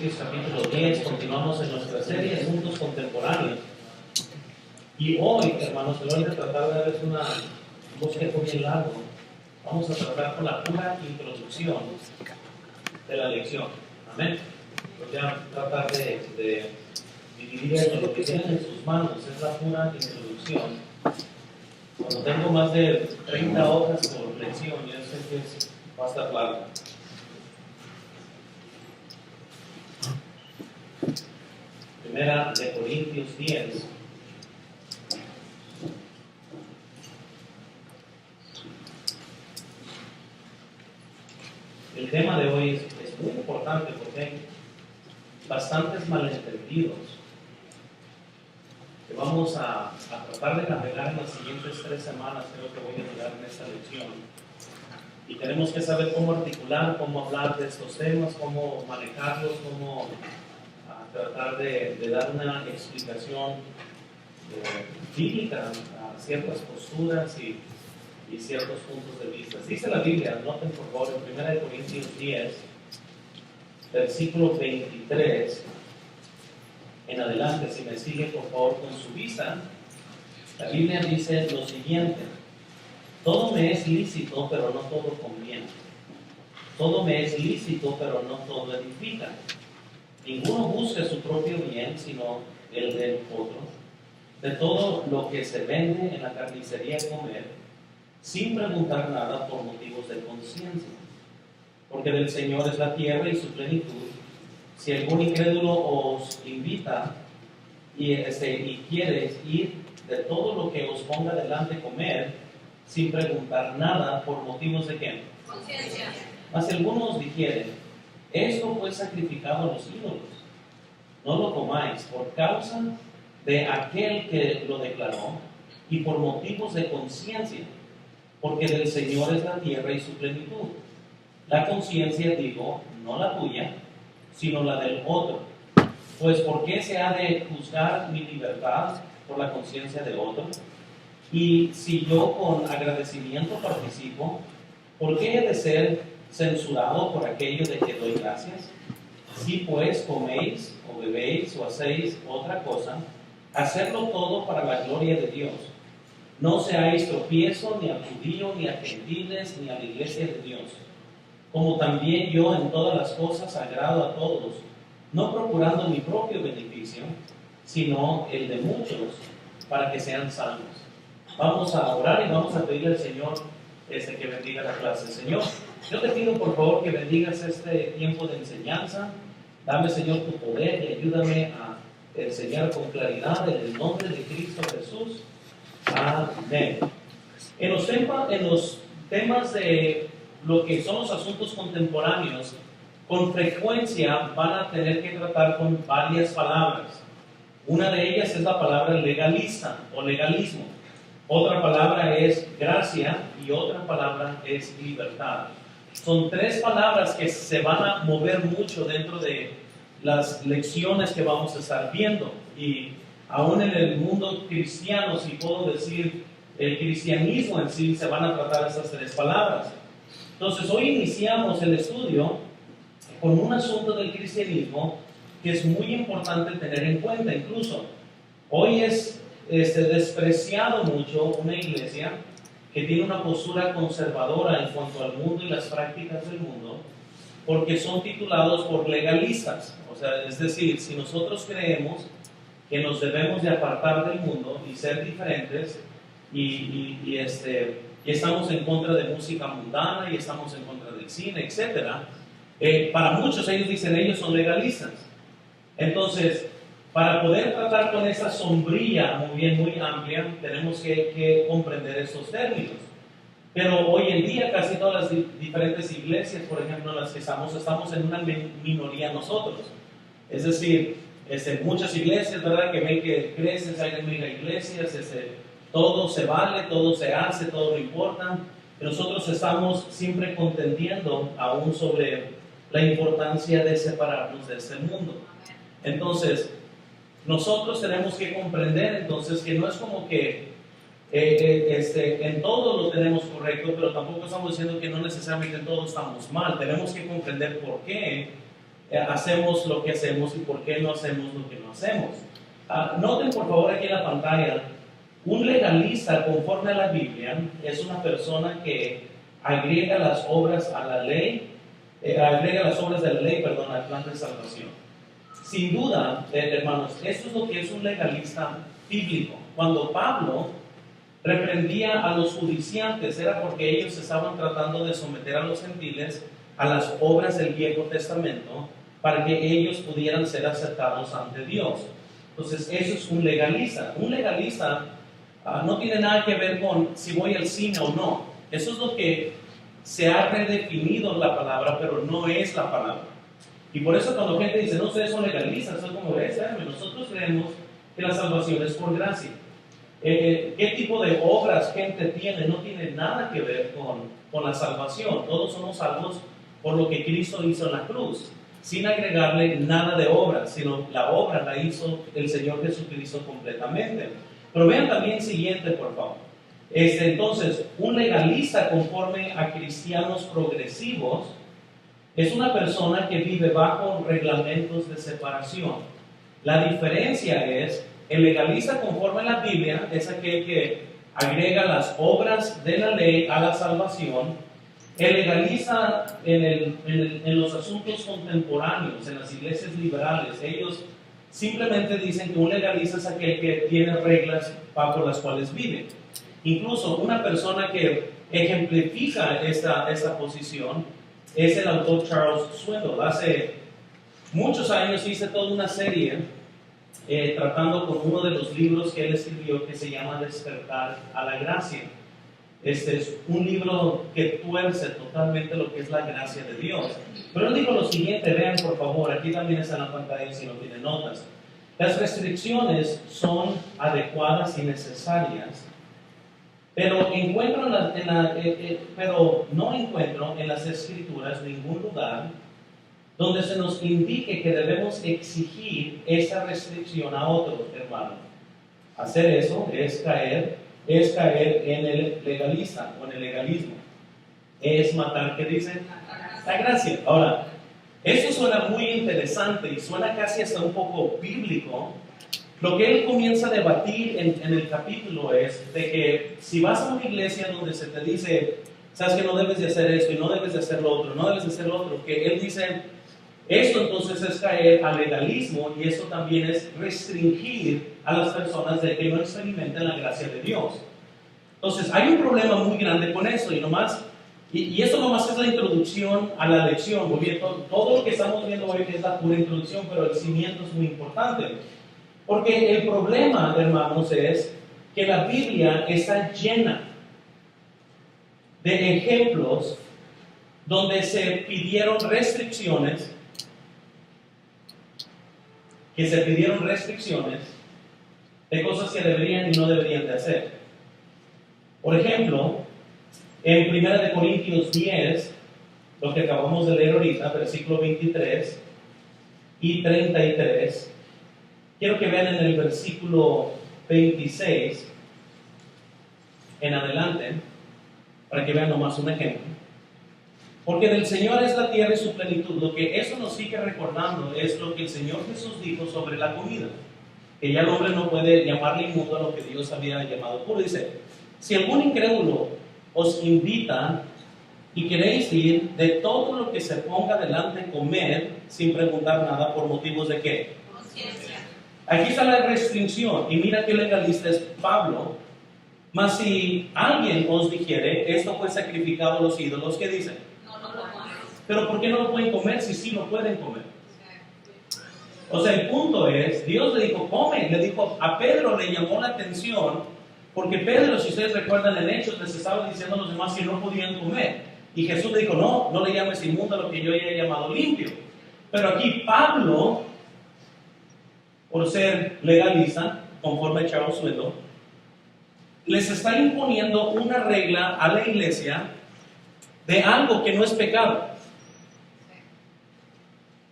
Corintios capítulo 10, continuamos en nuestra serie de asuntos contemporáneos. Y hoy, hermanos, en vez de tratar de darles un bosquejo bien largo, vamos a tratar con la pura introducción de la lección. Amén. Voy a tratar de dividir esto. Lo que tienen en sus manos es la pura introducción. Cuando tengo más de 30 hojas por lección, yo sé que va a estar largo. Primera de Corintios 10. El tema de hoy es muy importante porque hay bastantes malentendidos que vamos a tratar de navegar en las siguientes 3 semanas. Creo que voy a llegar en esta lección. Y tenemos que saber cómo articular, cómo hablar de estos temas, cómo manejarlos, cómo tratar de dar una explicación bíblica a ciertas posturas y ciertos puntos de vista. Dice la Biblia, noten por favor, en 1 Corintios 10, versículo 23 en adelante, si me sigue por favor con su vista, la Biblia dice lo siguiente: todo me es lícito, pero no todo conviene. Todo me es lícito, pero no todo edifica. Ninguno busca su propio bien, sino el del otro. De todo lo que se vende en la carnicería comer, sin preguntar nada por motivos de conciencia. Porque del Señor es la tierra y su plenitud. Si algún incrédulo os invita y quieres ir, de todo lo que os ponga delante comer, sin preguntar nada por motivos de qué. Conciencia. Mas algunos dijeren: esto fue sacrificado a los ídolos, no lo comáis, por causa de aquel que lo declaró y por motivos de conciencia, porque del Señor es la tierra y su plenitud. La conciencia, digo, no la tuya, sino la del otro. Pues ¿por qué se ha de juzgar mi libertad por la conciencia de otro? Y si yo con agradecimiento participo, ¿por qué he de ser censurado por aquello de que doy gracias? Si pues coméis o bebéis o hacéis otra cosa, hacedlo todo para la gloria de Dios. No seáis tropiezo ni al judío, ni a gentiles, ni a la iglesia de Dios. Como también yo en todas las cosas agrado a todos, no procurando mi propio beneficio, sino el de muchos, para que sean salvos. Vamos a orar y vamos a pedirle al Señor que bendiga la clase. Señor, yo te pido por favor que bendigas este tiempo de enseñanza. Dame, Señor, tu poder y ayúdame a enseñar con claridad en el nombre de Cristo Jesús. Amén. En los temas de lo que son los asuntos contemporáneos, con frecuencia van a tener que tratar con varias palabras. Una de ellas es la palabra legalista o legalismo. Otra palabra es gracia y otra palabra es libertad. Son 3 palabras que se van a mover mucho dentro de las lecciones que vamos a estar viendo. Y aún en el mundo cristiano, si puedo decir, el cristianismo en sí, se van a tratar esas 3 palabras. Entonces, hoy iniciamos el estudio con un asunto del cristianismo que es muy importante tener en cuenta. Incluso, hoy es despreciado mucho una iglesia que tiene una postura conservadora en cuanto al mundo y las prácticas del mundo, porque son titulados por legalistas. O sea, es decir, si nosotros creemos que nos debemos de apartar del mundo y ser diferentes y estamos en contra de música mundana y estamos en contra del cine, etc. Para muchos ellos dicen, ellos son legalistas. Entonces, para poder tratar con esa sombrilla muy amplia, tenemos que comprender estos términos. Pero hoy en día casi todas las diferentes iglesias, por ejemplo, en las que estamos en una minoría nosotros. Es decir, muchas iglesias, ¿verdad?, que ven que crecen, hay mega iglesias, todo se vale, todo se hace, todo no importa. Nosotros estamos siempre contendiendo aún sobre la importancia de separarnos de este mundo. Entonces, nosotros tenemos que comprender entonces que no es como que en todo lo tenemos correcto, pero tampoco estamos diciendo que no necesariamente en todo estamos mal. Tenemos que comprender por qué hacemos lo que hacemos y por qué no hacemos lo que no hacemos. Noten por favor aquí en la pantalla, un legalista conforme a la Biblia es una persona que agrega las obras a la ley, agrega las obras de la ley, perdón, al plan de salvación. Sin duda, hermanos, esto es lo que es un legalista bíblico. Cuando Pablo reprendía a los judiciantes, era porque ellos estaban tratando de someter a los gentiles a las obras del Viejo Testamento para que ellos pudieran ser aceptados ante Dios. Entonces, eso es un legalista. Un legalista no tiene nada que ver con si voy al cine o no. Eso es lo que se ha redefinido la palabra, pero no es la palabra. Y por eso cuando gente dice, no, ustedes son legalistas, es como, nosotros creemos que la salvación es por gracia. ¿Qué tipo de obras gente tiene? No tiene nada que ver con la salvación. Todos somos salvos por lo que Cristo hizo en la cruz, sin agregarle nada de obras, sino la obra la hizo el Señor Jesucristo completamente. Pero vean también siguiente, por favor. Entonces, un legalista conforme a cristianos progresivos es una persona que vive bajo reglamentos de separación. La diferencia es, el legalista conforme a la Biblia es aquel que agrega las obras de la ley a la salvación. El legalista en los asuntos contemporáneos, en las iglesias liberales, ellos simplemente dicen que un legalista es aquel que tiene reglas bajo las cuales vive. Incluso una persona que ejemplifica esta posición es el autor Charles Swindoll. Hace muchos años hice toda una serie tratando con uno de los libros que él escribió que se llama Despertar a la Gracia. Este es un libro que tuerce totalmente lo que es la gracia de Dios. Pero él dijo lo siguiente, vean por favor, aquí también está en la pantalla si no tienen notas. Las restricciones son adecuadas y necesarias, pero no encuentro en las Escrituras ningún lugar donde se nos indique que debemos exigir esa restricción a otros, hermanos. Hacer eso es caer en el legalista o en el legalismo. Es matar, ¿qué dice? La gracia. Ahora, eso suena muy interesante y suena casi hasta un poco bíblico. Lo que él comienza a debatir en el capítulo es de que si vas a una iglesia donde se te dice, sabes que no debes de hacer esto y no debes de hacer lo otro, no debes de hacer lo otro, que él dice, esto entonces es caer al legalismo y eso también es restringir a las personas de que no experimenten la gracia de Dios. Entonces hay un problema muy grande con eso y eso nomás es la introducción a la lección, porque todo lo que estamos viendo hoy es la pura introducción, pero el cimiento es muy importante. Porque el problema, hermanos, es que la Biblia está llena de ejemplos donde se pidieron restricciones, de cosas que deberían y no deberían de hacer. Por ejemplo, en 1 Corintios 10, lo que acabamos de leer ahorita, versículo 23 y 33, quiero que vean en el versículo 26 en adelante, para que vean nomás un ejemplo. Porque del Señor es la tierra y su plenitud. Lo que eso nos sigue recordando es lo que el Señor Jesús dijo sobre la comida. Que ya el hombre no puede llamarle inmundo a lo que Dios había llamado puro. Dice, si algún incrédulo os invita y queréis ir, de todo lo que se ponga delante comer, sin preguntar nada, ¿por motivos de qué? Conciencia. Aquí está la restricción. Y mira qué legalista es Pablo. Mas si alguien os dijere, esto fue sacrificado a los ídolos, ¿qué dicen? Pero ¿por qué no lo pueden comer si sí lo pueden comer? O sea, el punto es, Dios le dijo, come. Le dijo, a Pedro le llamó la atención, porque Pedro, si ustedes recuerdan en Hechos, les estaba diciendo a los demás que no podían comer. Y Jesús le dijo, no le llames inmundo a lo que yo haya llamado limpio. Pero aquí Pablo, por ser legalista, conforme a Charles Swindoll, les está imponiendo una regla a la iglesia de algo que no es pecado.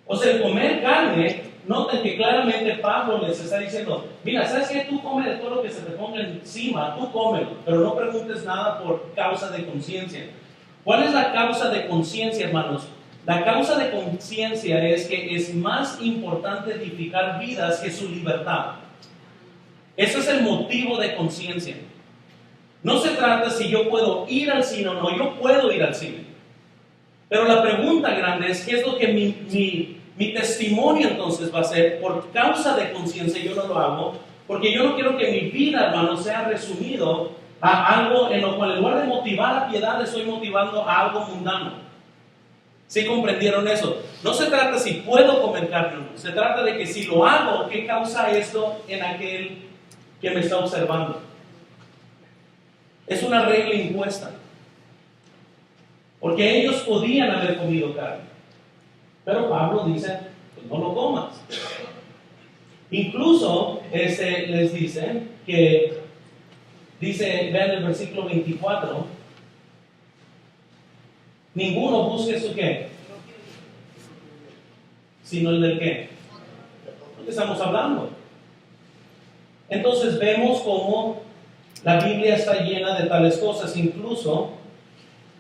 O sea, el comer carne, noten que claramente Pablo les está diciendo, mira, ¿sabes qué? Tú comes de todo lo que se te ponga encima, tú cómelo, pero no preguntes nada por causa de conciencia. ¿Cuál es la causa de conciencia, hermanos? La causa de conciencia es que es más importante edificar vidas que su libertad. Ese es el motivo de conciencia. No se trata si yo puedo ir al cine o no, yo puedo ir al cine. Pero la pregunta grande es, ¿qué es lo que mi testimonio entonces va a ser? Por causa de conciencia yo no lo hago, porque yo no quiero que mi vida, hermano, sea resumido a algo en lo cual en lugar de motivar a piedad, estoy motivando a algo mundano. ¿Sí comprendieron eso? No se trata si puedo comer carne o no, se trata de que si lo hago, ¿qué causa esto en aquel que me está observando? Es una regla impuesta. Porque ellos podían haber comido carne. Pero Pablo dice, pues no lo comas. Incluso les dice que, vean el versículo 24, ninguno busque su qué, sino el del qué. ¿De qué estamos hablando? Entonces vemos cómo la Biblia está llena de tales cosas. Incluso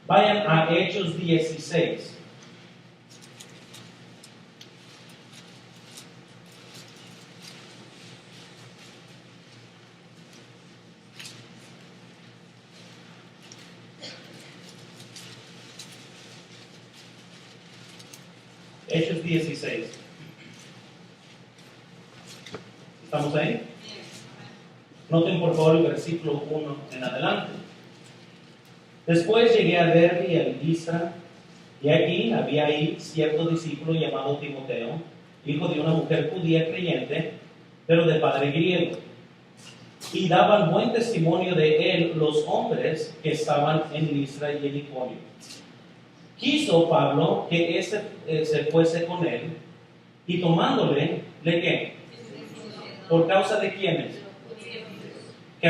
vayan a Hechos 16. Hechos 16. ¿Estamos ahí? Noten por favor el versículo 1 en adelante. Después llegué a Derbe y a Listra, y aquí había ahí cierto discípulo llamado Timoteo, hijo de una mujer judía creyente, pero de padre griego. Y daban buen testimonio de él los hombres que estaban en Listra y en Iconio. Quiso Pablo que se fuese con él, y tomándole, ¿le qué? ¿Por causa de quiénes? Que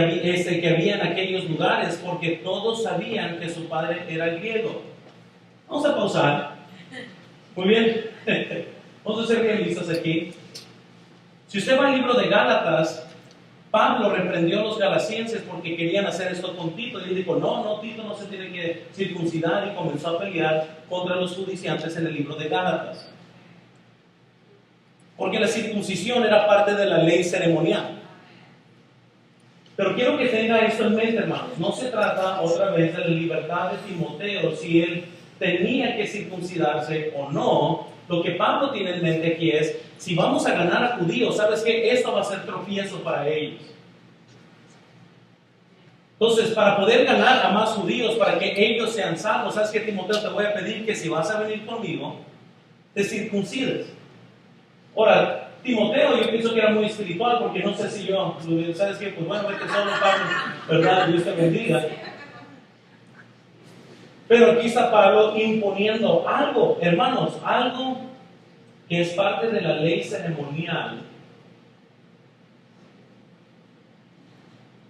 había en aquellos lugares, porque todos sabían que su padre era griego. Vamos a pausar. Muy bien. Vamos a ser realistas aquí. Si usted va al libro de Gálatas, Pablo reprendió a los galasienses porque querían hacer esto con Tito. Y él dijo, no, Tito no se tiene que circuncidar, y comenzó a pelear contra los judiciantes en el libro de Gálatas. Porque la circuncisión era parte de la ley ceremonial. Pero quiero que tenga esto en mente, hermanos. No se trata otra vez de la libertad de Timoteo, si él tenía que circuncidarse o no. Lo que Pablo tiene en mente aquí es, si vamos a ganar a judíos, ¿sabes qué? Esto va a ser tropiezo para ellos. Entonces, para poder ganar a más judíos, para que ellos sean salvos, ¿sabes qué, Timoteo? Te voy a pedir que si vas a venir conmigo, te circuncides. Ahora, Timoteo yo pienso que era muy espiritual, porque no sé si yo, ¿sabes qué? Pues bueno, vete solo, Pablo, ¿verdad? Dios te bendiga. Pero aquí está Pablo imponiendo algo, hermanos, algo que es parte de la ley ceremonial.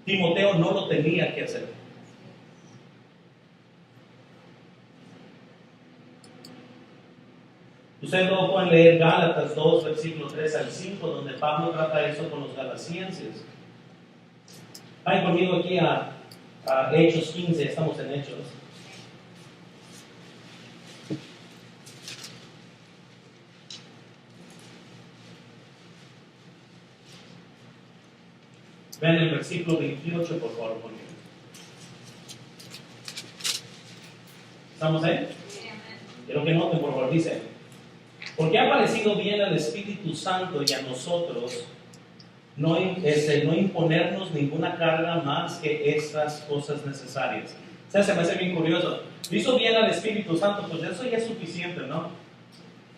Timoteo no lo tenía que hacer. Ustedes luego pueden leer Gálatas 2, versículo 3 al 5, donde Pablo trata eso con los galasienses. Vayan conmigo aquí a Hechos 15, estamos en Hechos. Vean el versículo 28, por favor, conmigo. ¿Estamos ahí? Quiero que noten, por favor, dice: porque ha parecido bien al Espíritu Santo y a nosotros no imponernos ninguna carga más que estas cosas necesarias. O sea, se me hace bien curioso. Hizo bien al Espíritu Santo, pues eso ya es suficiente, ¿no?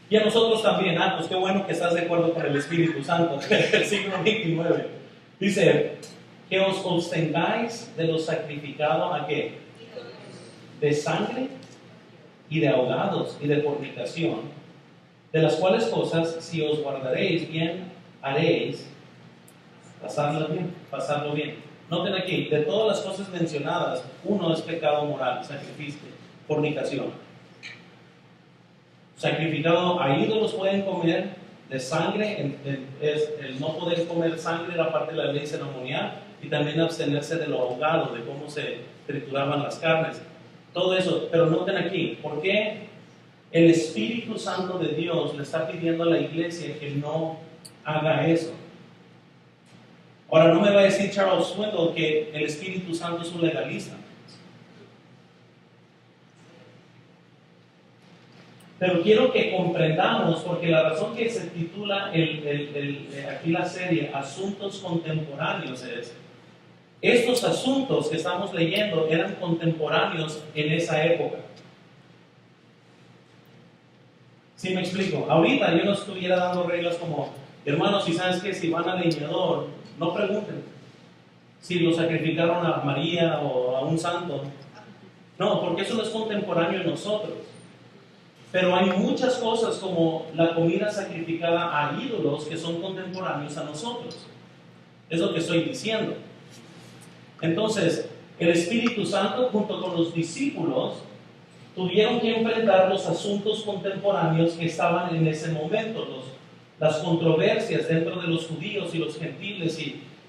Y a nosotros también, pues qué bueno que estás de acuerdo con el Espíritu Santo. Versículo 29. Dice, que os abstengáis de lo sacrificado ¿a qué? De sangre y de ahogados y de fornicación, de las cuales cosas, si os guardaréis bien, haréis pasarlo bien. Noten aquí, de todas las cosas mencionadas, uno es pecado moral, sacrificio, fornicación. Sacrificado a ídolos pueden comer, de sangre, el no poder comer sangre era parte de la ley ceremonial, y también abstenerse de lo ahogado, de cómo se trituraban las carnes. Todo eso, pero noten aquí, ¿por qué el Espíritu Santo de Dios le está pidiendo a la iglesia que no haga eso. Ahora, no me va a decir Charles Swindoll que el Espíritu Santo es un legalista. Pero quiero que comprendamos, porque la razón que se titula aquí la serie Asuntos Contemporáneos es, estos asuntos que estamos leyendo eran contemporáneos en esa época. ¿Sí me explico? Ahorita yo no estuviera dando reglas como, hermanos, si sabes que si van al leñador, no pregunten si lo sacrificaron a María o a un santo. No, porque eso no es contemporáneo en nosotros. Pero hay muchas cosas como la comida sacrificada a ídolos que son contemporáneos a nosotros. Es lo que estoy diciendo. Entonces, el Espíritu Santo junto con los discípulos tuvieron que enfrentar los asuntos contemporáneos que estaban en ese momento, las controversias dentro de los judíos y los gentiles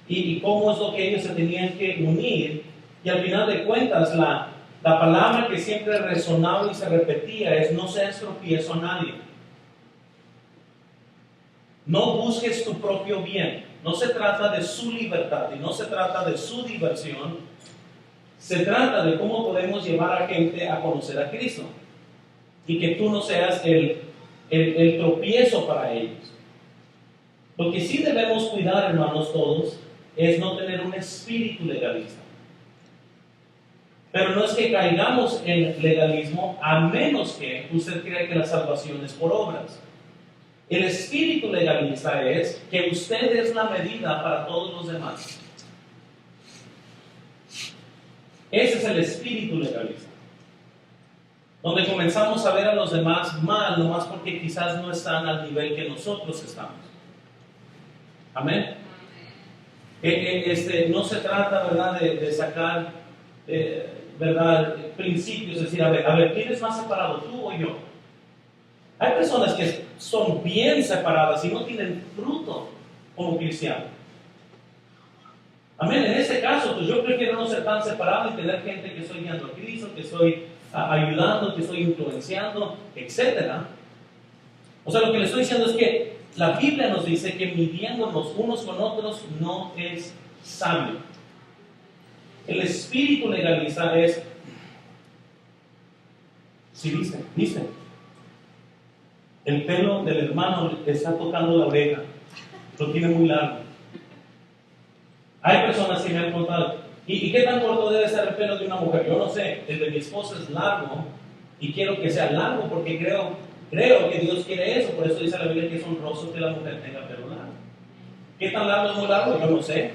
y cómo es lo que ellos se tenían que unir. Y al final de cuentas, la palabra que siempre resonaba y se repetía es: no seas tropiezo a nadie. No busques tu propio bien. No se trata de su libertad y no se trata de su diversión. Se trata de cómo podemos llevar a gente a conocer a Cristo. Y que tú no seas el tropiezo para ellos. Lo que sí debemos cuidar, hermanos, todos, es no tener un espíritu legalista. Pero no es que caigamos en legalismo, a menos que usted crea que la salvación es por obras. El espíritu legalista es que usted es la medida para todos los demás. Ese es el espíritu legalista. Donde comenzamos a ver a los demás mal, nomás porque quizás no están al nivel que nosotros estamos. Amén. No se trata, ¿verdad?, de sacar, ¿verdad?, principios, es decir, a ver, ¿quién es más separado, tú o yo? Hay personas que son bien separadas y no tienen fruto como cristianos. Amén. En este caso, pues yo prefiero no ser tan separado y tener gente que estoy guiando a Cristo, que estoy ayudando, que estoy influenciando, etc. O sea, lo que le estoy diciendo es que la Biblia nos dice que midiéndonos unos con otros no es sabio. El espíritu legalista es: si viste, el pelo del hermano le está tocando la oreja, lo tiene muy largo. Hay personas que me han contado, ¿y qué tan corto debe ser el pelo de una mujer? Yo no sé, el de mi esposa es largo y quiero que sea largo porque creo que Dios quiere eso. Por eso dice la Biblia que es honroso que la mujer tenga pelo largo. ¿Qué tan largo es muy largo? Yo no sé.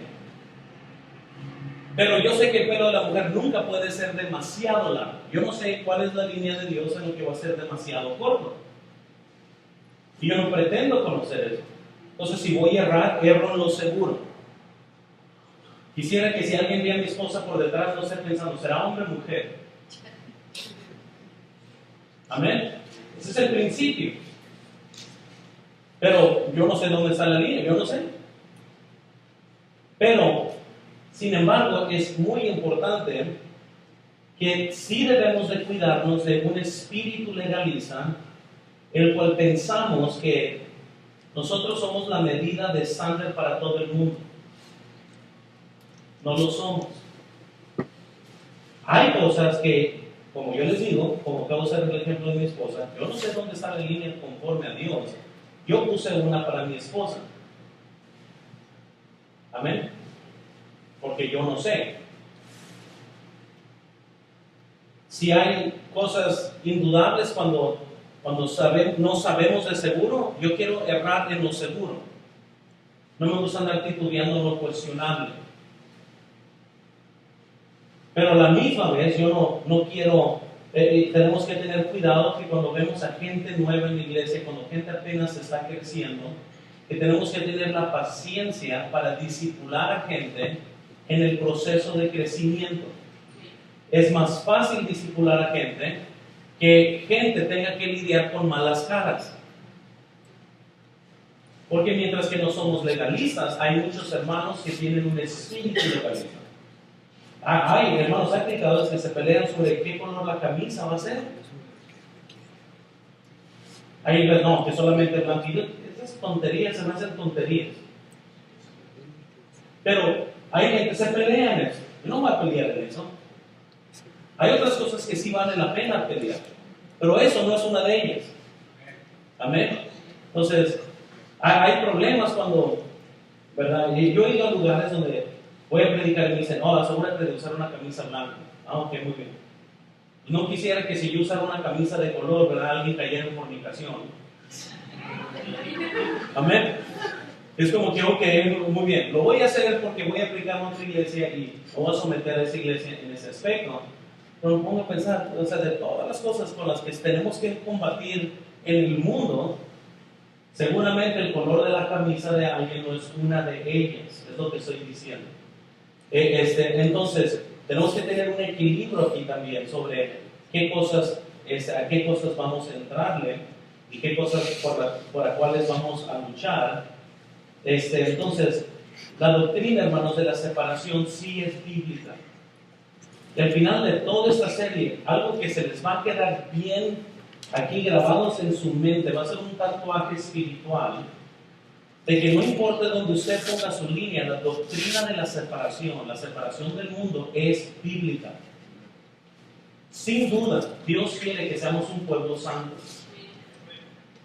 Pero yo sé que el pelo de la mujer nunca puede ser demasiado largo. Yo no sé cuál es la línea de Dios en lo que va a ser demasiado corto. Y yo no pretendo conocer eso. Entonces, si voy a errar, erro en lo seguro. Quisiera que si alguien ve a mi esposa por detrás, no esté pensando, ¿será hombre o mujer? Amén. Ese es el principio. Pero yo no sé dónde está la línea, yo no sé. Pero, sin embargo, es muy importante que sí debemos de cuidarnos de un espíritu legalista, el cual pensamos que nosotros somos la medida de estándar para todo el mundo. No lo somos. Hay cosas que, como yo les digo, como acabo de usar el ejemplo de mi esposa, yo no sé dónde está la línea conforme a Dios. Yo puse una para mi esposa. Amén. Porque yo no sé. Si hay cosas indudables cuando no sabemos de seguro, yo quiero errar en lo seguro. No me gusta andar titubeando en lo cuestionable. Pero a la misma vez yo no quiero, tenemos que tener cuidado que cuando vemos a gente nueva en la iglesia, cuando gente apenas está creciendo, que tenemos que tener la paciencia para discipular a gente en el proceso de crecimiento. Es más fácil discipular a gente que gente tenga que lidiar con malas caras. Porque mientras que no somos legalistas, hay muchos hermanos que tienen un espíritu legalista. Hay hermanos, hay predicadores que se pelean sobre qué color la camisa va a ser. Ahí no, que solamente blanco. Esas tonterías se me hacen tonterías. Pero hay gente que se pelea en eso. Yo no voy a pelear en eso. Hay otras cosas que sí valen la pena pelear. Pero eso no es una de ellas. Amén. Entonces, hay problemas cuando, ¿verdad? Yo he ido a lugares donde voy a predicar y me dicen, no, asegúrate de usar una camisa blanca. Ah, ok, muy bien. No quisiera que si yo usara una camisa de color, ¿verdad?, alguien cayera en fornicación. Amén. Es como que, ok, muy bien, lo voy a hacer porque voy a aplicar a otra iglesia y me voy a someter a esa iglesia en ese aspecto. Pero me pongo a pensar, o sea, de todas las cosas con las que tenemos que combatir en el mundo, seguramente el color de la camisa de alguien no es una de ellas, es lo que estoy diciendo. Entonces, tenemos que tener un equilibrio aquí también sobre qué cosas, a qué cosas vamos a entrarle y qué cosas por las cuales vamos a luchar. Entonces, la doctrina, hermanos, de la separación sí es bíblica. Y al final de toda esta serie, algo que se les va a quedar bien aquí grabados en su mente, va a ser un tatuaje espiritual, de que no importa donde usted ponga su línea, la doctrina de la separación del mundo es bíblica. Sin duda, Dios quiere que seamos un pueblo santo.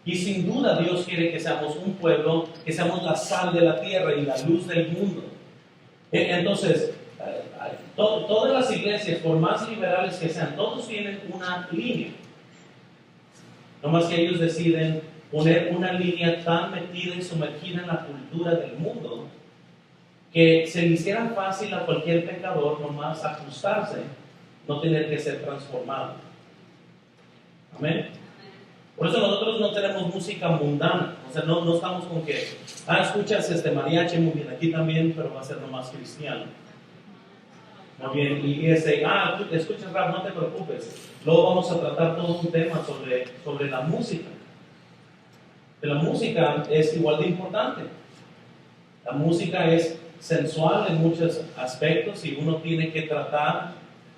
Y sin duda Dios quiere que seamos un pueblo, que seamos la sal de la tierra y la luz del mundo. Entonces, todas las iglesias, por más liberales que sean, todos tienen una línea. No más que ellos deciden poner una línea tan metida y sumergida en la cultura del mundo que se le hiciera fácil a cualquier pecador nomás ajustarse, no tener que ser transformado. Amén. Por eso nosotros no tenemos música mundana, o sea, no estamos con que, escuchas mariachi, muy bien, aquí también, pero va a ser nomás cristiano. Muy bien, y tú escuchas rap, no te preocupes. Luego vamos a tratar todo un tema sobre la música. La música es igual de importante. La música es sensual en muchos aspectos y uno tiene que tratar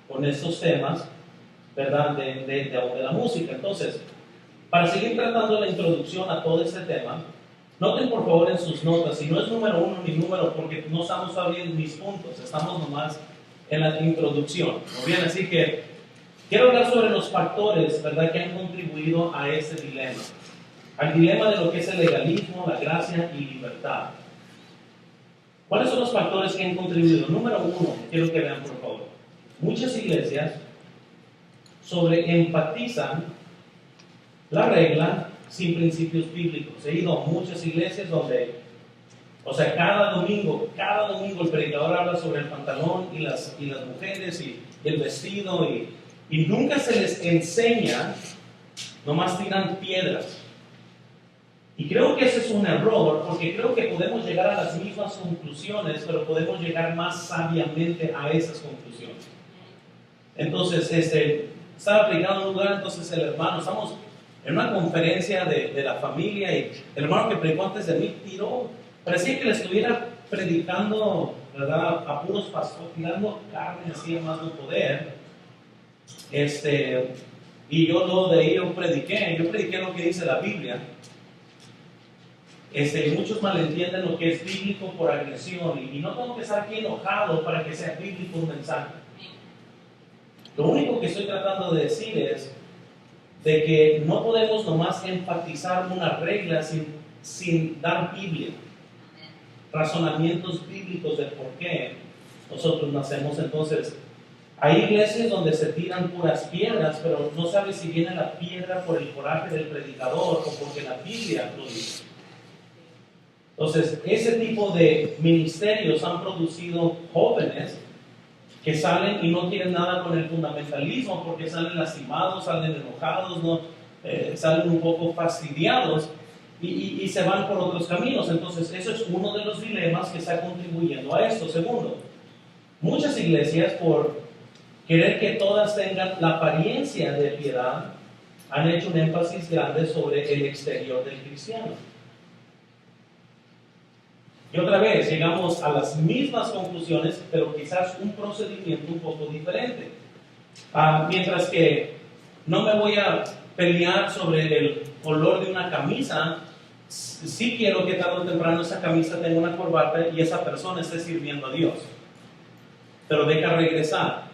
con estos temas, ¿verdad?, de la música. Entonces, para seguir tratando la introducción a todo este tema, noten por favor en sus notas, si no es número 1 ni número, porque no estamos abriendo mis puntos, estamos nomás en la introducción. Muy bien, así que quiero hablar sobre los factores, ¿verdad?, que han contribuido a este dilema. Al dilema de lo que es el legalismo, la gracia y libertad. ¿Cuáles son los factores que han contribuido? Número 1, quiero que vean por favor. Muchas iglesias sobreenfatizan la regla sin principios bíblicos. He ido a muchas iglesias donde, o sea, cada domingo el predicador habla sobre el pantalón y las mujeres y el vestido y nunca se les enseña, nomás tiran piedras. Y creo que ese es un error, porque creo que podemos llegar a las mismas conclusiones, pero podemos llegar más sabiamente a esas conclusiones. Entonces, estaba predicando en un lugar, entonces el hermano, estamos en una conferencia de la familia y el hermano que predicó antes de mí parecía que le estuviera predicando, ¿verdad?, a puros pastores, tirando carne así a más no poder. Y yo luego de ahí yo prediqué lo que dice la Biblia. Muchos malentienden lo que es bíblico por agresión y no tengo que estar aquí enojado para que sea bíblico un mensaje. Lo único que estoy tratando de decir es de que no podemos nomás enfatizar una regla sin dar Biblia, razonamientos bíblicos de por qué nosotros nacemos. Entonces, hay iglesias donde se tiran puras piedras, pero no sabes si viene la piedra por el coraje del predicador o porque la Biblia lo dice. Entonces, ese tipo de ministerios han producido jóvenes que salen y no quieren nada con el fundamentalismo porque salen lastimados, salen enojados, salen un poco fastidiados y se van por otros caminos. Entonces, eso es uno de los dilemas que está contribuyendo a esto. Segundo, muchas iglesias, por querer que todas tengan la apariencia de piedad, han hecho un énfasis grande sobre el exterior del cristiano. Y otra vez, llegamos a las mismas conclusiones, pero quizás un procedimiento un poco diferente. Mientras que no me voy a pelear sobre el color de una camisa, sí quiero que tarde o temprano esa camisa tenga una corbata y esa persona esté sirviendo a Dios. Pero deja regresar.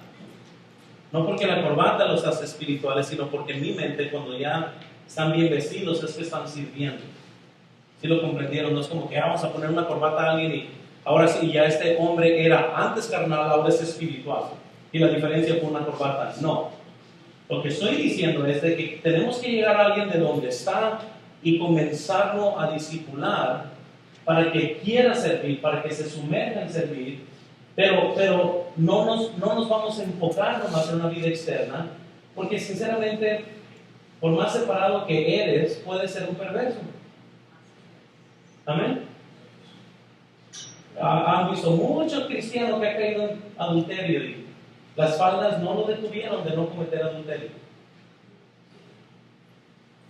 No porque la corbata los hace espirituales, sino porque en mi mente, cuando ya están bien vestidos, es que están sirviendo. ¿Sí lo comprendieron? No es como que vamos a poner una corbata a alguien y ahora sí, ya este hombre era antes carnal, ahora es espiritual. Y la diferencia con una corbata, no. Lo que estoy diciendo es de que tenemos que llegar a alguien de donde está y comenzarlo a discipular para que quiera servir, para que se sumerja en servir, pero no nos vamos a enfocar nomás en una vida externa, porque sinceramente, por más separado que eres, puedes ser un perverso. Amén. Han visto muchos cristianos que han caído en adulterio y las faldas no lo detuvieron de no cometer adulterio.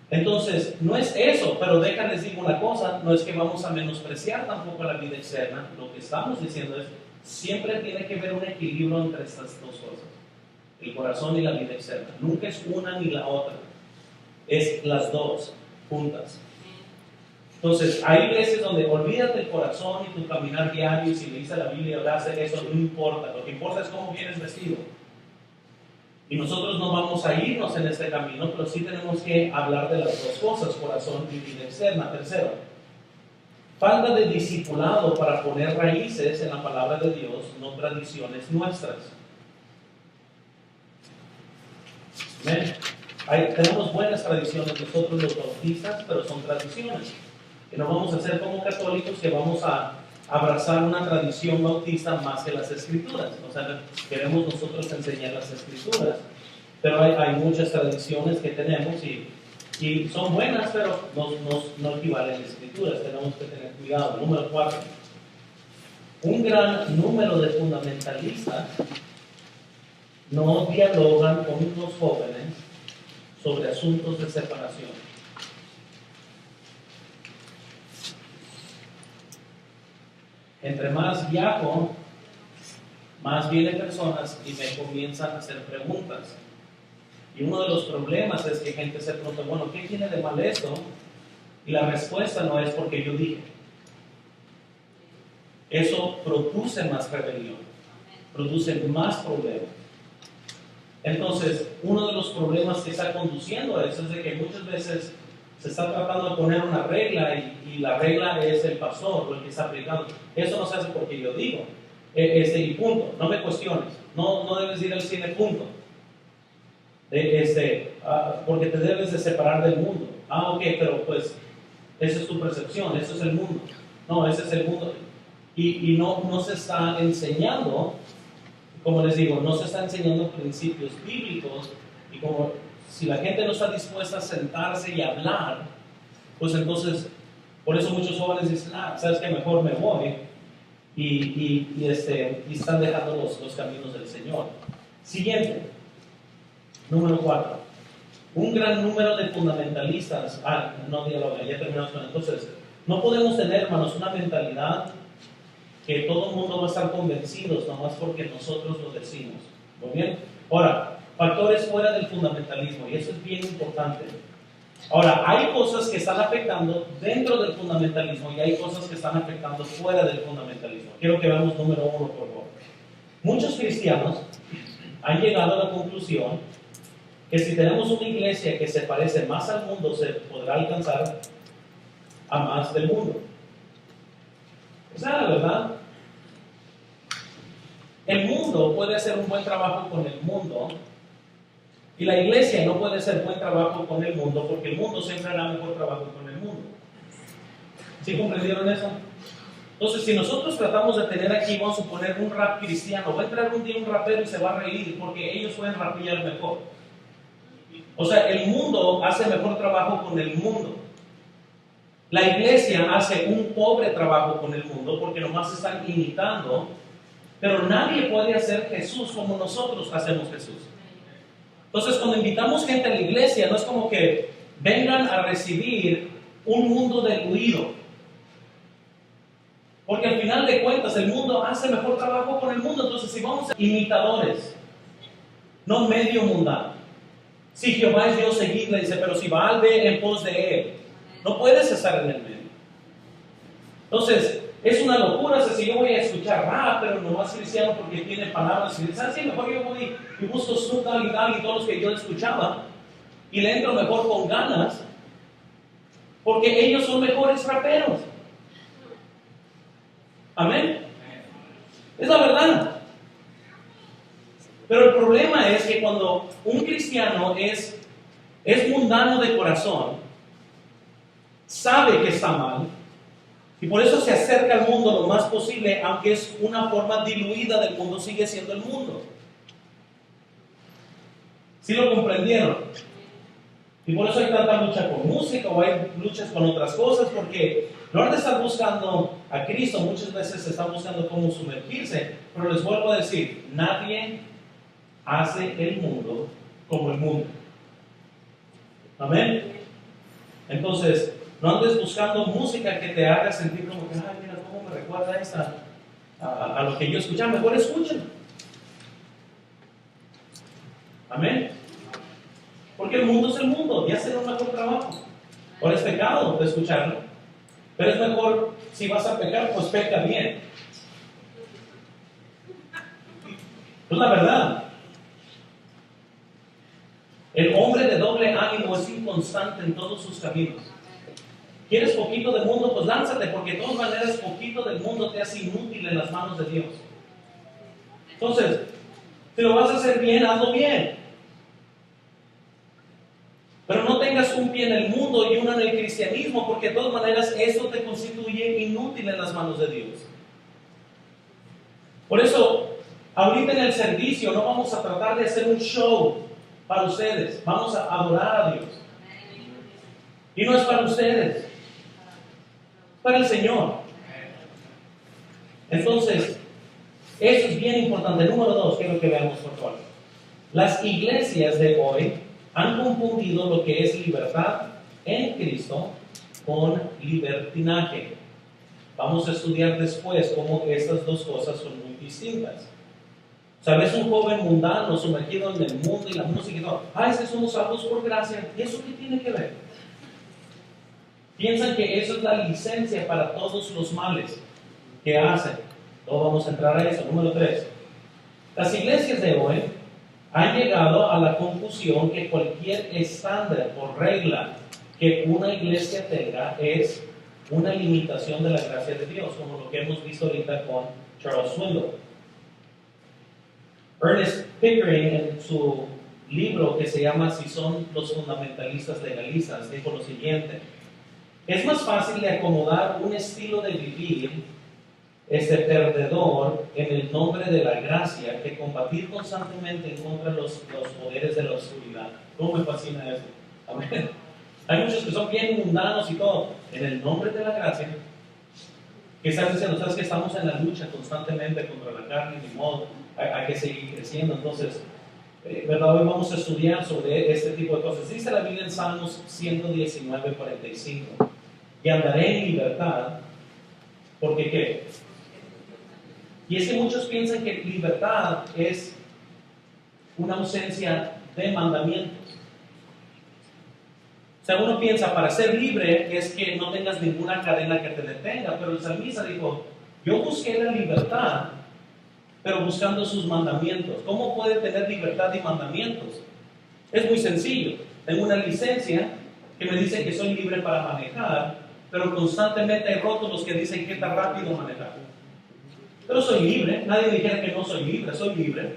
Entonces, no es eso, pero déjales decir una cosa, no es que vamos a menospreciar tampoco la vida externa. Lo que estamos diciendo es, siempre tiene que haber un equilibrio entre estas dos cosas, el corazón y la vida externa. Nunca es una ni la otra, es las dos juntas. Entonces, hay veces donde olvídate el corazón y tu caminar diario, y si leíste la Biblia o haces eso, no importa. Lo que importa es cómo vienes vestido. Y nosotros no vamos a irnos en este camino, pero sí tenemos que hablar de las dos cosas, corazón y vida externa. Tercero, falta de discipulado para poner raíces en la palabra de Dios, no tradiciones nuestras. ¿Ven? Tenemos buenas tradiciones nosotros los bautistas, pero son tradiciones. Que no vamos a ser como católicos que vamos a abrazar una tradición bautista más que las escrituras. O sea, queremos nosotros enseñar las escrituras, pero hay muchas tradiciones que tenemos y son buenas, pero no equivalen a las escrituras. Tenemos que tener cuidado. Número 4. Un gran número de fundamentalistas no dialogan con los jóvenes sobre asuntos de separación. Entre más viajo, más vienen personas y me comienzan a hacer preguntas. Y uno de los problemas es que gente se pregunta, bueno, ¿qué tiene de mal esto? Y la respuesta no es porque yo dije. Eso produce más rebelión, produce más problemas. Entonces, uno de los problemas que está conduciendo a eso es de que muchas veces se está tratando de poner una regla y la regla es el pastor o el que está aplicando. Eso no se hace porque yo digo. Y punto. No me cuestiones. No debes ir al cine, punto. Porque te debes de separar del mundo. Ok, pero pues esa es tu percepción, eso es el mundo. No, ese es el mundo. Y no se está enseñando, como les digo, no se está enseñando principios bíblicos. Y como si la gente no está dispuesta a sentarse y hablar, pues entonces, por eso muchos jóvenes dicen, sabes que mejor me voy, y están dejando los caminos del Señor. Siguiente, número 4. Un gran número de fundamentalistas, no dialogan, ya terminamos con entonces, no podemos tener, hermanos, una mentalidad que todo el mundo va a estar convencidos, nomás porque nosotros lo decimos. ¿Muy bien? Ahora, factores fuera del fundamentalismo, y eso es bien importante. Ahora, hay cosas que están afectando dentro del fundamentalismo y hay cosas que están afectando fuera del fundamentalismo. Quiero que veamos número 1, por favor. Muchos cristianos han llegado a la conclusión que si tenemos una iglesia que se parece más al mundo, se podrá alcanzar a más del mundo. Esa es la verdad. El mundo puede hacer un buen trabajo con el mundo y la iglesia no puede hacer buen trabajo con el mundo porque el mundo siempre hará mejor trabajo con el mundo. ¿Sí comprendieron eso? Entonces, si nosotros tratamos de tener aquí, vamos a poner un rap cristiano, va a entrar un día un rapero y se va a reír porque ellos pueden rapear mejor. O sea, el mundo hace mejor trabajo con el mundo. La iglesia hace un pobre trabajo con el mundo porque nomás están imitando, pero nadie puede hacer Jesús como nosotros hacemos Jesús. Entonces, cuando invitamos gente a la iglesia, no es como que vengan a recibir un mundo diluido. Porque al final de cuentas, el mundo hace mejor trabajo con el mundo. Entonces, si vamos a imitadores, no medio mundano. Si Jehová es Dios, seguidle, dice, pero si Baal ve en pos de él, no puedes estar en el medio. Entonces, es una locura. O sea, si yo voy a escuchar rap, pero no más cristiano porque tiene palabras, y ¿sabes qué? Mejor yo voy y busco Snoop Dogg y todos los que yo escuchaba, y le entro mejor con ganas, porque ellos son mejores raperos. Amén. Es la verdad. Pero el problema es que cuando un cristiano es mundano de corazón, sabe que está mal, y por eso se acerca al mundo lo más posible, aunque es una forma diluida del mundo, sigue siendo el mundo. ¿Sí lo comprendieron? Y por eso hay tanta lucha con música o hay luchas con otras cosas, porque en lugar de estar buscando a Cristo, muchas veces se está buscando cómo sumergirse. Pero les vuelvo a decir, nadie hace el mundo como el mundo. Amén. Entonces, no andes buscando música que te haga sentir como que, ay, mira cómo me recuerda a lo que yo escuchaba. Mejor escuchen. Amén. Porque el mundo es el mundo, y hacer un mejor trabajo. Ahora es pecado de escucharlo, pero es mejor, si vas a pecar, pues peca bien. Es la verdad. El hombre de doble ánimo es inconstante en todos sus caminos. ¿Quieres poquito del mundo? Pues lánzate, porque de todas maneras poquito del mundo te hace inútil en las manos de Dios. Entonces, si lo vas a hacer bien, hazlo bien. Pero no tengas un pie en el mundo y uno en el cristianismo, porque de todas maneras eso te constituye inútil en las manos de Dios. Por eso, ahorita en el servicio no vamos a tratar de hacer un show para ustedes, vamos a adorar a Dios. Y no es para ustedes, es para el Señor. Entonces, eso es bien importante. Número 2, quiero que veamos por favor. Las iglesias de hoy han confundido lo que es libertad en Cristo con libertinaje. Vamos a estudiar después cómo estas dos cosas son muy distintas. ¿Sabes? Un joven mundano sumergido en el mundo y la música y todo. Es que somos salvos por gracia. ¿Y eso qué tiene que ver? Piensan que eso es la licencia para todos los males que hacen. No vamos a entrar a eso. Número 3. Las iglesias de hoy han llegado a la conclusión que cualquier estándar o regla que una iglesia tenga es una limitación de la gracia de Dios, como lo que hemos visto ahorita con Charles Swindoll. Ernest Pickering, en su libro que se llama Si son los fundamentalistas legalistas, dijo lo siguiente: es más fácil de acomodar un estilo de vivir perdedor en el nombre de la gracia que combatir constantemente en contra de los poderes de la oscuridad. ¿Cómo me fascina eso? Amén. Hay muchos que son bien mundanos y todo. En el nombre de la gracia, que están diciendo, sabes que estamos en la lucha constantemente contra la carne, ni modo, hay que seguir creciendo. Entonces, ¿verdad? Hoy vamos a estudiar sobre este tipo de cosas. Dice la Biblia en Salmos 119:45, y andaré en libertad, porque ¿qué? Y es que muchos piensan que libertad es una ausencia de mandamientos. O sea, uno piensa, para ser libre es que no tengas ninguna cadena que te detenga, pero el salmista dijo, yo busqué la libertad, pero buscando sus mandamientos. ¿Cómo puede tener libertad y mandamientos? Es muy sencillo. Tengo una licencia que me dice que soy libre para manejar, pero constantemente hay rótulos que dicen que tan rápido manejar. Pero soy libre, nadie dijera que no soy libre.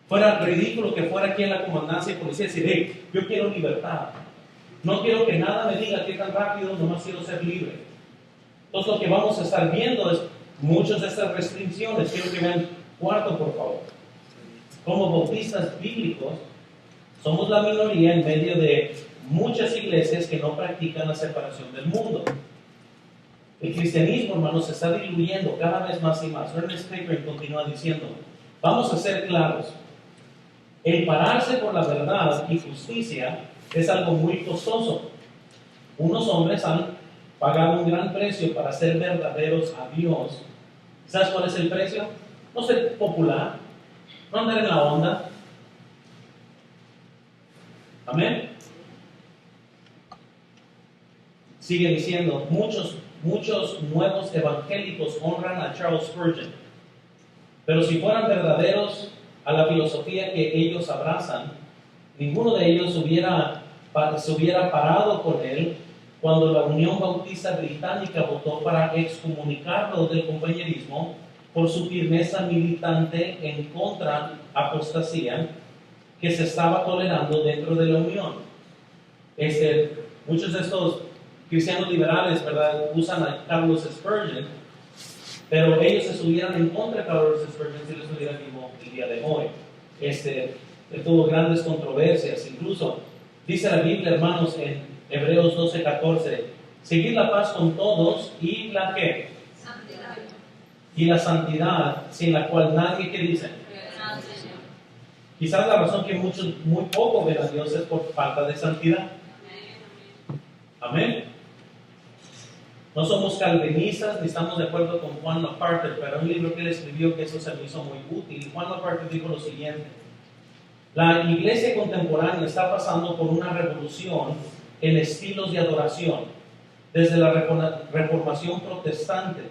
Fuera ridículo que fuera aquí en la comandancia de policía y decir, hey, yo quiero libertad. No quiero que nada me diga que tan rápido, nomás quiero ser libre. Entonces lo que vamos a estar viendo es muchas de estas restricciones. Quiero que vean cuarto, por favor. Como bautistas bíblicos, somos la minoría en medio de muchas iglesias que no practican la separación del mundo. El cristianismo, hermanos, se está diluyendo cada vez más y más. Ernest Pickering continúa diciendo, vamos a ser claros, el pararse por la verdad y justicia es algo muy costoso. Unos hombres han pagado un gran precio para ser verdaderos a Dios. ¿Sabes cuál es el precio? No ser popular, no andar en la onda, Amén. Sigue diciendo, muchos nuevos evangélicos honran a Charles Spurgeon, pero si fueran verdaderos a la filosofía que ellos abrazan, ninguno de ellos se hubiera parado con él cuando la Unión Bautista Británica votó para excomunicarlo del compañerismo por su firmeza militante en contra apostasía que se estaba tolerando dentro de la Unión. Muchos de estos cristianos liberales, ¿verdad?, usan a Carlos Spurgeon, pero ellos estuvieran en contra de Carlos Spurgeon si él estuviera vivo el día de hoy. Tuvo grandes controversias, incluso dice la Biblia, hermanos, en Hebreos 12:14, seguir la paz con todos y la ¿qué? Santidad. Y la santidad, sin la cual nadie, ¿qué dice? Quizás la razón que muchos muy poco ven a Dios es por falta de santidad. Amén. No somos calvinistas ni estamos de acuerdo con Juan MacArthur, pero un libro que él escribió que eso se me hizo muy útil. Juan MacArthur dijo lo siguiente: la iglesia contemporánea está pasando por una revolución en estilos de adoración. Desde la reformación protestante,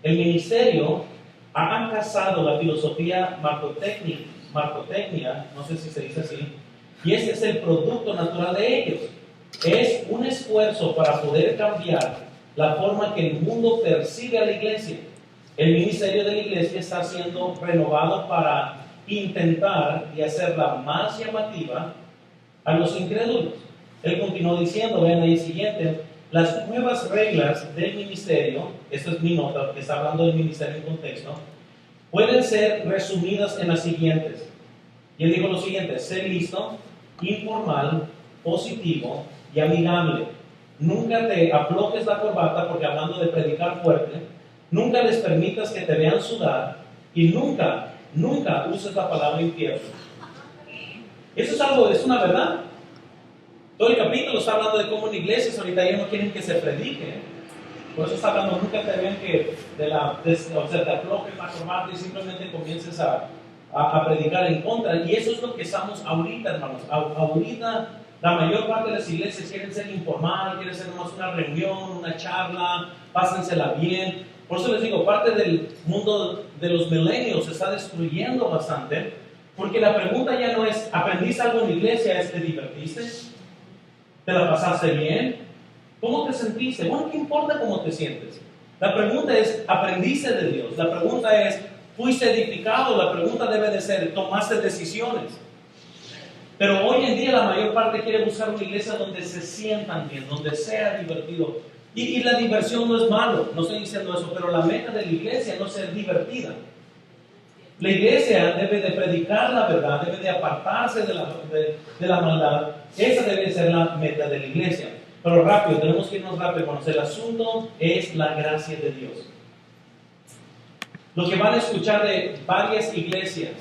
el ministerio ha casado la filosofía marcotecnia, no sé si se dice así, y este es el producto natural de ellos. Es un esfuerzo para poder cambiar la forma que el mundo percibe a la iglesia. El ministerio de la iglesia está siendo renovado para intentar y hacerla más llamativa a los incrédulos. Él continuó diciendo, vean ahí siguiente, las nuevas reglas del ministerio, esto es mi nota, que está hablando del ministerio en contexto, pueden ser resumidas en las siguientes. Y él dijo lo siguiente: ser listo, informal, positivo y amigable. Nunca te aflojes la corbata, porque hablando de predicar fuerte, nunca les permitas que te vean sudar y nunca uses la palabra infierno. Eso es una verdad. Todo el capítulo está hablando de cómo en iglesias ahorita ya no quieren que se predique. Por eso está hablando, nunca te vean que te aflojes la corbata y simplemente comiences a predicar en contra. Y eso es lo que estamos ahorita, hermanos. Ahorita la mayor parte de las iglesias quieren ser informal, quieren ser nomás una reunión, una charla, pásensela bien. Por eso les digo, parte del mundo de los millennials se está destruyendo bastante, porque la pregunta ya no es, ¿aprendiste algo en la iglesia? ¿Es, te divertiste? ¿Te la pasaste bien? ¿Cómo te sentiste? Bueno, ¿qué importa cómo te sientes? La pregunta es, ¿aprendiste de Dios? La pregunta es, ¿fuiste edificado? La pregunta debe de ser, ¿tomaste decisiones? Pero hoy en día la mayor parte quiere buscar una iglesia donde se sientan bien, donde sea divertido. Y la diversión no es malo, no estoy diciendo eso, pero la meta de la iglesia no es ser divertida. La iglesia debe de predicar la verdad, debe de apartarse de la maldad. Esa debe ser la meta de la iglesia. Pero rápido, tenemos que irnos rápido, hermanos. El asunto es la gracia de Dios. Lo que van a escuchar de varias iglesias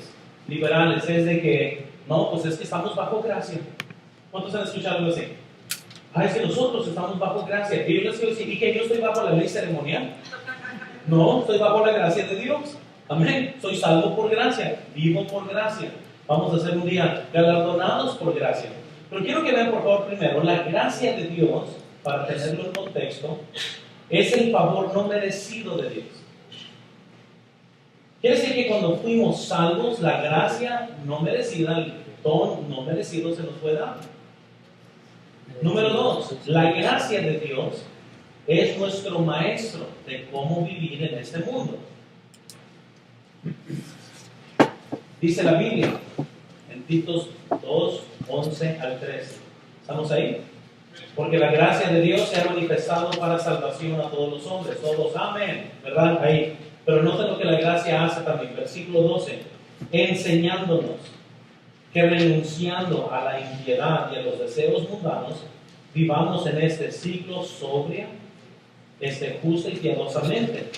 liberales es de que no, pues es que estamos bajo gracia. ¿Cuántos han escuchado algo así? Es que nosotros estamos bajo gracia. Y yo les quiero decir, ¿y que yo estoy bajo la ley ceremonial? No, estoy bajo la gracia de Dios. Amén. Soy salvo por gracia, vivo por gracia. Vamos a ser un día galardonados por gracia. Pero quiero que vean, por favor, primero, la gracia de Dios, para tenerlo en contexto, es el favor no merecido de Dios. Quiere decir que cuando fuimos salvos, la gracia no merecida, el don no merecido se nos fue dado. Número 2, la gracia de Dios es nuestro maestro de cómo vivir en este mundo. Dice la Biblia en Titos 2, 11 al 13. ¿Estamos ahí? Porque la gracia de Dios se ha manifestado para salvación a todos los hombres. Todos, amén, ¿verdad? Ahí. Pero noten lo que la gracia hace también. Versículo 12. Enseñándonos que renunciando a la impiedad y a los deseos mundanos, vivamos en este siglo sobria, justa y piadosamente,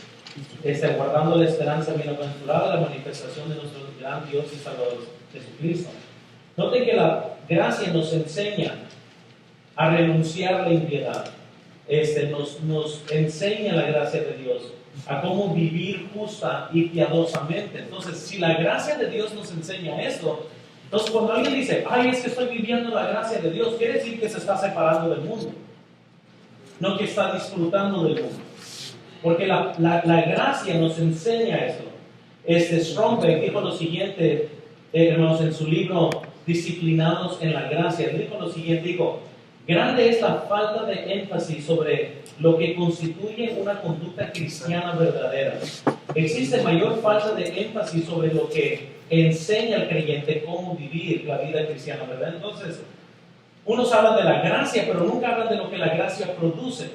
guardando la esperanza bienaventurada de la manifestación de nuestro gran Dios y Salvador Jesucristo. Noten que la gracia nos enseña a renunciar a la impiedad. Nos enseña la gracia de Dios a cómo vivir justa y piadosamente. Entonces, si la gracia de Dios nos enseña esto, Entonces, cuando alguien dice, ay, es que estoy viviendo la gracia de Dios, quiere decir que se está separando del mundo, no que está disfrutando del mundo. Porque la gracia nos enseña esto. Stromberg dijo lo siguiente, hermanos, en su libro Disciplinados en la Gracia, dijo lo siguiente, dijo, grande es la falta de énfasis sobre lo que constituye una conducta cristiana verdadera. Existe mayor falta de énfasis sobre lo que enseña al creyente cómo vivir la vida cristiana, ¿verdad? Entonces, unos hablan de la gracia, pero nunca hablan de lo que la gracia produce.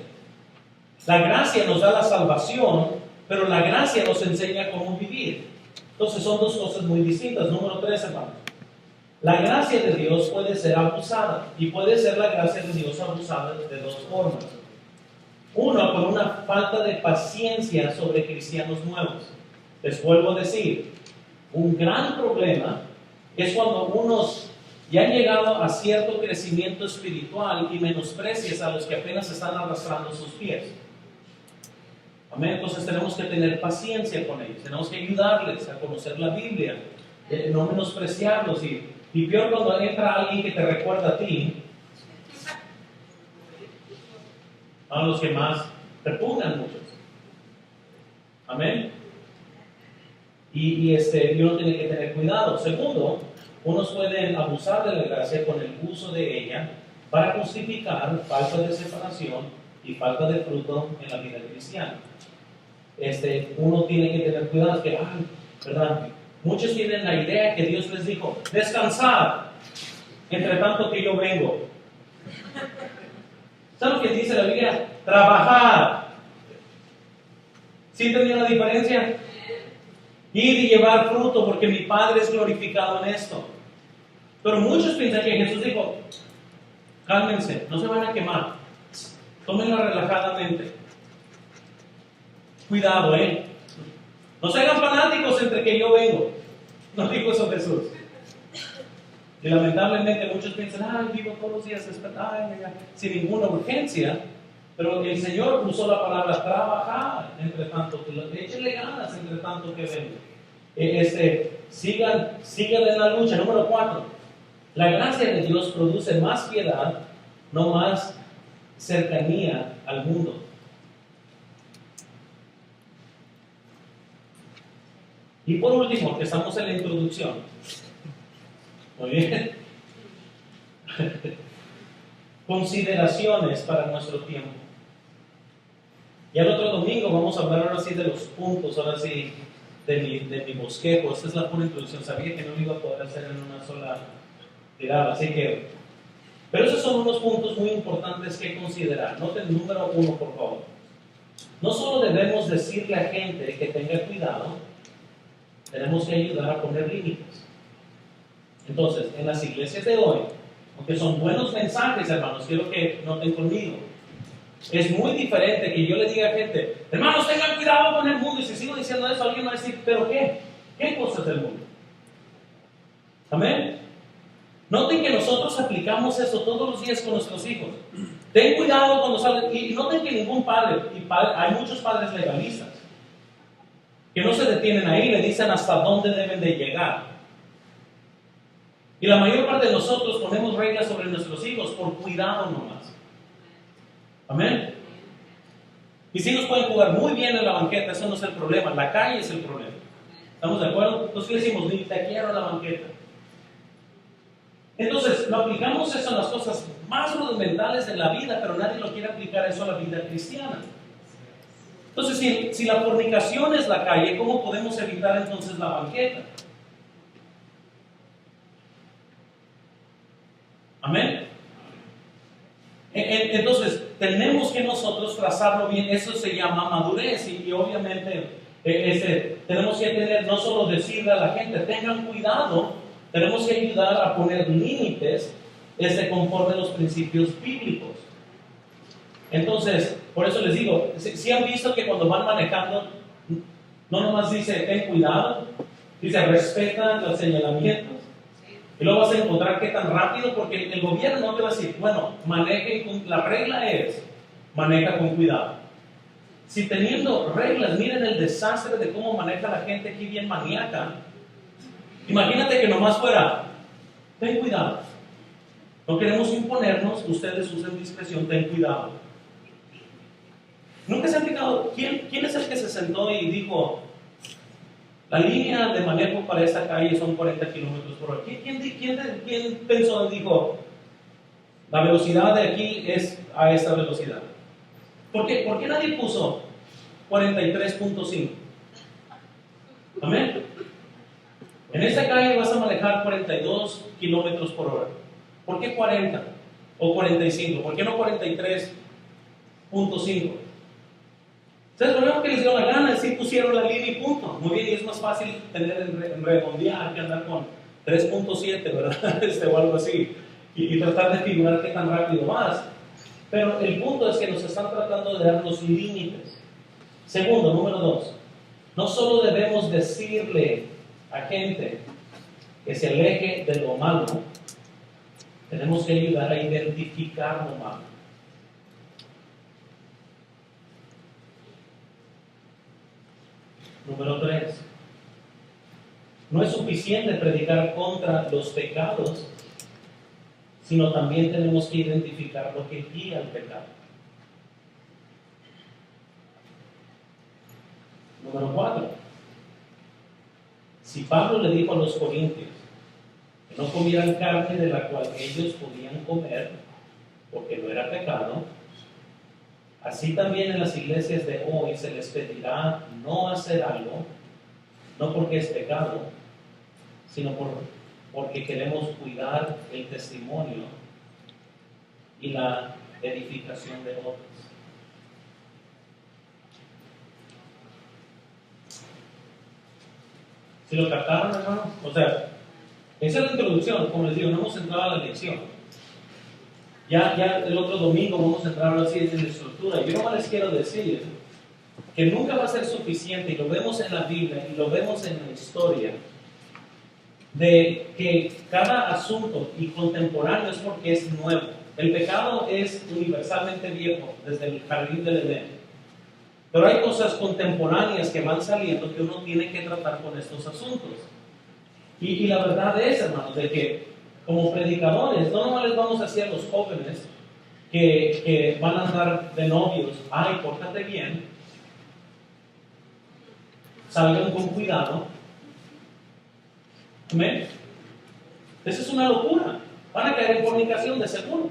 La gracia nos da la salvación, pero la gracia nos enseña cómo vivir. Entonces, son dos cosas muy distintas. Número 3, hermanos. La gracia de Dios puede ser abusada, y puede ser la gracia de Dios abusada de dos formas. Uno, por una falta de paciencia sobre cristianos nuevos. Les vuelvo a decir, un gran problema es cuando unos ya han llegado a cierto crecimiento espiritual y menosprecias a los que apenas están arrastrando sus pies. Amén. Entonces tenemos que tener paciencia con ellos, tenemos que ayudarles a conocer la Biblia, no menospreciarlos, y peor cuando entra alguien que te recuerda a ti, a los que más repugnan muchos. Amén. Y uno tiene que tener cuidado. Segundo, unos pueden abusar de la gracia con el uso de ella para justificar falta de separación y falta de fruto en la vida cristiana. Uno tiene que tener cuidado, que, ¿verdad? Muchos tienen la idea que Dios les dijo, descansad, entre tanto que yo vengo. ¿Saben lo que dice la Biblia? Trabajar. ¿Sí entendieron la diferencia? Ir y llevar fruto, porque mi Padre es glorificado en esto. Pero muchos piensan que Jesús dijo, cálmense, no se van a quemar, tómenla relajadamente. Cuidado, no se hagan fanáticos entre que yo vengo. No dijo eso Jesús. Y lamentablemente muchos piensan, vivo todos los días sin ninguna urgencia. Pero el Señor usó la palabra trabajar, entre tanto, échenle ganas entre tanto que vengo. Sigan en la lucha. Número 4. La gracia de Dios produce más piedad, no más cercanía al mundo. Y por último, que estamos en la introducción. Muy bien. Consideraciones para nuestro tiempo. Y el otro domingo vamos a hablar ahora sí de los puntos, ahora sí de mi bosquejo. Esta es la pura introducción. Sabía que no lo iba a poder hacer en una sola tirada, así que... Pero esos son unos puntos muy importantes que considerar. Noten número 1, por favor. No solo debemos decirle a gente que tenga cuidado, tenemos que ayudar a poner límites. Entonces, en las iglesias de hoy, aunque son buenos mensajes, hermanos, quiero que noten conmigo, es muy diferente que yo le diga a gente, hermanos, tengan cuidado con el mundo, y si sigo diciendo eso, alguien va a decir, ¿pero qué? ¿Qué cosas del mundo? Amén. Noten que nosotros aplicamos eso todos los días con nuestros hijos. Ten cuidado cuando salen, y noten que ningún padre, hay muchos padres legalistas, que no se detienen ahí, le dicen hasta dónde deben de llegar. Y la mayor parte de nosotros ponemos reglas sobre nuestros hijos por cuidado nomás. Amén. Mis hijos pueden jugar muy bien en la banqueta, eso no es el problema, la calle es el problema. ¿Estamos de acuerdo? Entonces decimos, ni te quiero en la banqueta. Entonces, lo aplicamos eso en las cosas más rudimentales de la vida, pero nadie lo quiere aplicar eso a la vida cristiana. Entonces, si la fornicación es la calle, ¿cómo podemos evitar entonces la banqueta? Amén. Entonces, tenemos que nosotros trazarlo bien. Eso se llama madurez, y obviamente tenemos que tener, no solo decirle a la gente, tengan cuidado, tenemos que ayudar a poner límites conforme a los principios bíblicos. Entonces, por eso les digo, si han visto que cuando van manejando, no nomás dice, ten cuidado, dice, respeta los señalamientos, y luego vas a encontrar qué tan rápido, porque el gobierno no te va a decir, bueno, manejen, la regla es, maneja con cuidado. Si teniendo reglas, miren el desastre de cómo maneja la gente aquí bien maníaca. Imagínate que nomás fuera, ten cuidado. No queremos imponernos, ustedes usen discreción, ten cuidado. Nunca se han fijado, ¿quién es el que se sentó y dijo, la línea de manejo para esta calle son 40 kilómetros por hora? ¿Quién pensó y dijo, la velocidad de aquí es a esta velocidad? ¿Por qué nadie puso 43.5? Amén. En esta calle vas a manejar 42 kilómetros por hora. ¿Por qué 40 o 45? ¿Por qué no 43.5? ¿Sabes? Lo único que les dio la gana es si pusieron la línea y punto. Muy bien, y es más fácil tener en redondear que andar con 3.7, ¿verdad? O algo así. Y tratar de figurar qué tan rápido vas. Pero el punto es que nos están tratando de dar los límites. Segundo, número 2. No solo debemos decirle a gente que se aleje de lo malo, tenemos que ayudar a identificar lo malo. Número 3. No es suficiente predicar contra los pecados, sino también tenemos que identificar lo que guía al pecado. Número 4. Si Pablo le dijo a los corintios que no comieran carne de la cual ellos podían comer, porque no era pecado, así también en las iglesias de hoy se les pedirá no hacer algo, no porque es pecado, sino porque queremos cuidar el testimonio y la edificación de otros. ¿Sí lo captaron, hermano? O sea, esa es la introducción, como les digo, no hemos entrado a la lección. Ya el otro domingo vamos a entrar así en la estructura. Yo no les quiero decir que nunca va a ser suficiente, y lo vemos en la Biblia y lo vemos en la historia, de que cada asunto y contemporáneo es porque es nuevo. El pecado es universalmente viejo, desde el jardín del Edén. Pero hay cosas contemporáneas que van saliendo que uno tiene que tratar con estos asuntos. Y la verdad es, hermanos, de que como predicadores, no nomás les vamos a decir a los jóvenes que van a andar de novios, ay, pórtate bien, salgan con cuidado. Amén. Esa es una locura. Van a caer en fornicación de seguro.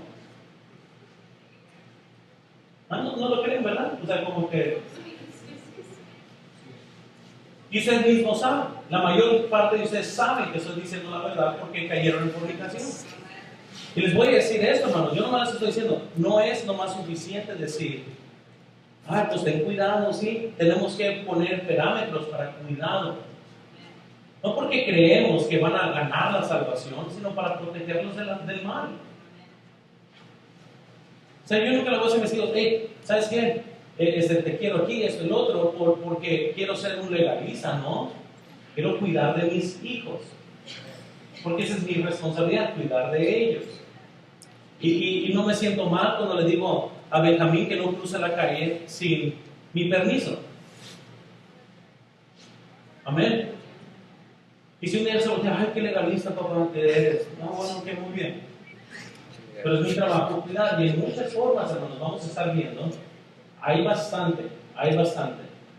No lo creen, ¿verdad? O sea, como que... Y ustedes mismos saben. La mayor parte de ustedes saben que estoy diciendo la verdad porque cayeron en fornicación. Y les voy a decir esto, hermanos. Yo nomás les estoy diciendo, no es nomás suficiente decir, ay, pues ten cuidado, sí. Tenemos que poner parámetros para cuidado. No porque creemos que van a ganar la salvación, sino para protegerlos del mal. O sea, yo nunca le voy a decir a mis hijos, hey, ¿sabes qué? Te quiero aquí, esto y lo otro, porque quiero ser un legalista, ¿no? Quiero cuidar de mis hijos. Porque esa es mi responsabilidad, cuidar de ellos. Y no me siento mal cuando le digo a Benjamín que no cruce la calle sin mi permiso. Amén. Y si un día se voltea, ay, qué legalista, papá, que eres. No, bueno, que muy bien. Pero es mi trabajo cuidar. Y en muchas formas, hermanos, vamos a estar viendo. Hay bastante.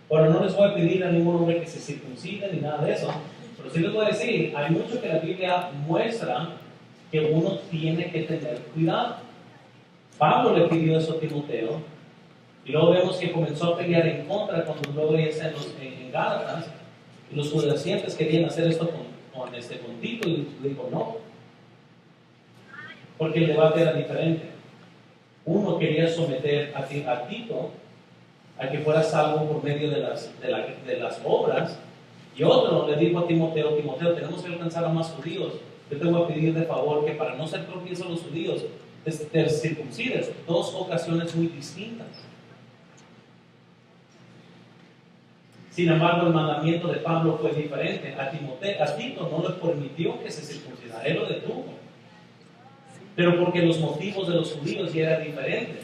Ahora, no les voy a pedir a ningún hombre que se circuncide ni nada de eso. Pero sí les voy a decir, hay mucho que la Biblia muestra que uno tiene que tener cuidado. Pablo le pidió eso a Timoteo. Y luego vemos que comenzó a pelear en contra cuando luego está en Gálatas. Y los judaizantes querían hacer esto con Tito y dijo no, porque el debate era diferente. Uno quería someter a Tito a que fuera salvo por medio de las obras, y otro le dijo a Timoteo, tenemos que alcanzar a más judíos. Yo te voy a pedir de favor que para no ser tropiezo a los judíos te circuncides. Dos ocasiones muy distintas. Sin embargo, el mandamiento de Pablo fue diferente. A Tito no le permitió que se circuncidara, él lo detuvo. Pero porque los motivos de los judíos ya eran diferentes.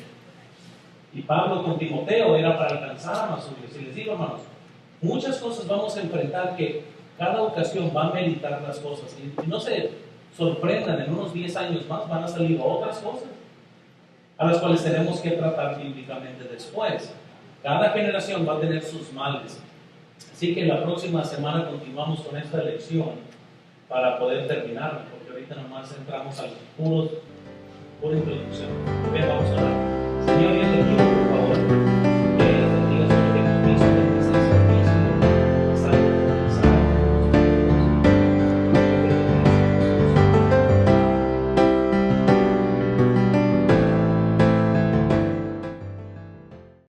Y Pablo con Timoteo era para alcanzar a más judíos. Y les digo, hermanos, muchas cosas vamos a enfrentar que cada ocasión va a meditar las cosas. Y no sé, sorprendan, en unos 10 años más van a salir otras cosas a las cuales tenemos que tratar bíblicamente después. Cada generación va a tener sus males. Así que la próxima semana continuamos con esta lección para poder terminarla, porque ahorita nomás entramos a los pura introducción.